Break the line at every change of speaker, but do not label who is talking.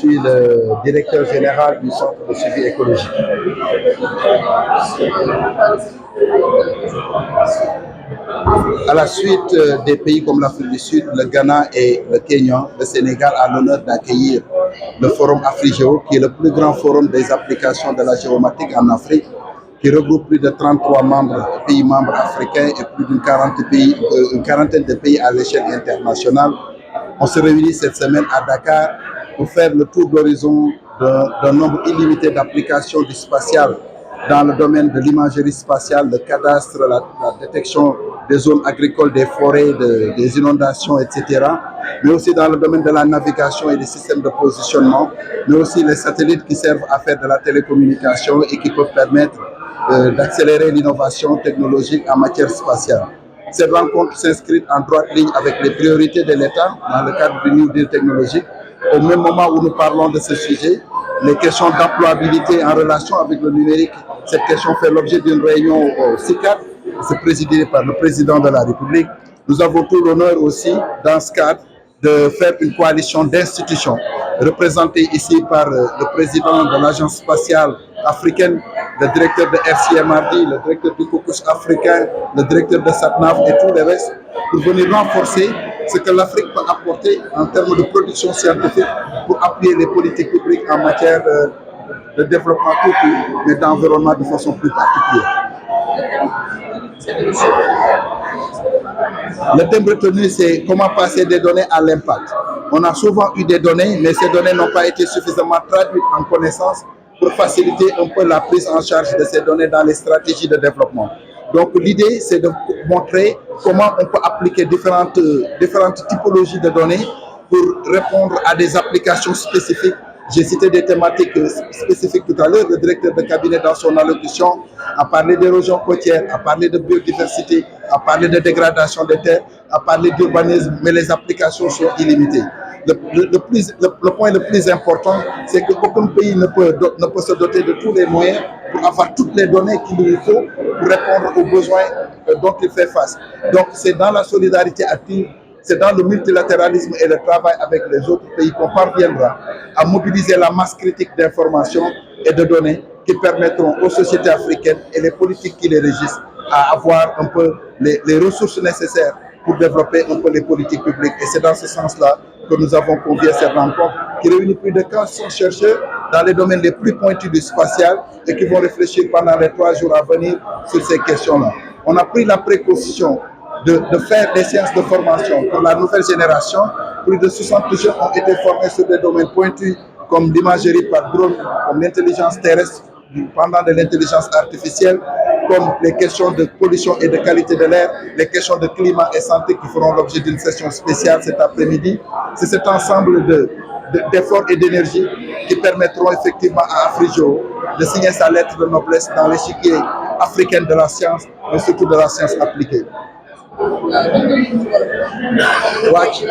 suis le directeur général du Centre de suivi écologique. À la suite des pays comme l'Afrique du Sud, le Ghana et le Kenya, le Sénégal a l'honneur d'accueillir le forum AfriGéo, qui est le plus grand forum des applications de la géomatique en Afrique, qui regroupe plus de 33 pays membres africains et plus d'une quarantaine de pays à l'échelle internationale. On se réunit cette semaine à Dakar pour faire le tour d'horizon d'un nombre illimité d'applications du spatial dans le domaine de l'imagerie spatiale, le cadastre, la détection des zones agricoles, des forêts, des inondations, etc. Mais aussi dans le domaine de la navigation et des systèmes de positionnement, mais aussi les satellites qui servent à faire de la télécommunication et qui peuvent permettre d'accélérer l'innovation technologique en matière spatiale. Cette rencontre s'inscrit en droite ligne avec les priorités de l'État dans le cadre du New Deal technologique. Au même moment où nous parlons de ce sujet, les questions d'employabilité en relation avec le numérique, cette question fait l'objet d'une réunion au CICAD, c'est présidé par le président de la République. Nous avons tout l'honneur aussi, dans ce cadre, de faire une coalition d'institutions représentée ici par le président de l'Agence spatiale africaine, le directeur de RCMRD, le directeur du Caucus africain, le directeur de SATNAV et tous les restes, pour venir renforcer ce que l'Afrique peut apporter en termes de production scientifique pour appuyer les politiques publiques en matière de développement tout court, mais d'environnement de façon plus particulière. Le thème retenu, c'est comment passer des données à l'impact. On a souvent eu des données, mais ces données n'ont pas été suffisamment traduites en connaissances pour faciliter un peu la prise en charge de ces données dans les stratégies de développement. Donc l'idée, c'est de montrer comment on peut appliquer différentes typologies de données pour répondre à des applications spécifiques. J'ai cité des thématiques spécifiques tout à l'heure. Le directeur de cabinet, dans son allocution, a parlé d'érosion côtière, a parlé de biodiversité, a parlé de dégradation des terres, a parlé d'urbanisme, mais les applications sont illimitées. Le point le plus important, c'est qu'aucun pays ne peut se doter de tous les moyens pour avoir toutes les données qu'il lui faut pour répondre aux besoins dont il fait face. Donc c'est dans la solidarité active, c'est dans le multilatéralisme et le travail avec les autres pays qu'on parviendra à mobiliser la masse critique d'informations et de données qui permettront aux sociétés africaines et les politiques qui les régissent à avoir un peu les ressources nécessaires pour développer un peu les politiques publiques. Et c'est dans ce sens-là que nous avons convié cette rencontre qui réunit plus de 400 chercheurs dans les domaines les plus pointus du spatial et qui vont réfléchir pendant les 3 jours à venir sur ces questions-là. On a pris la précaution de faire des séances de formation pour la nouvelle génération. Plus de 60 jeunes ont été formés sur des domaines pointus comme l'imagerie par drone, comme l'intelligence terrestre, pendant de l'intelligence artificielle, comme les questions de pollution et de qualité de l'air, les questions de climat et santé qui feront l'objet d'une session spéciale cet après-midi. C'est cet ensemble d'efforts et d'énergie qui permettront effectivement à AfriGéo de signer sa lettre de noblesse dans l'échiquier africain de la science, mais surtout de la science appliquée. Watch.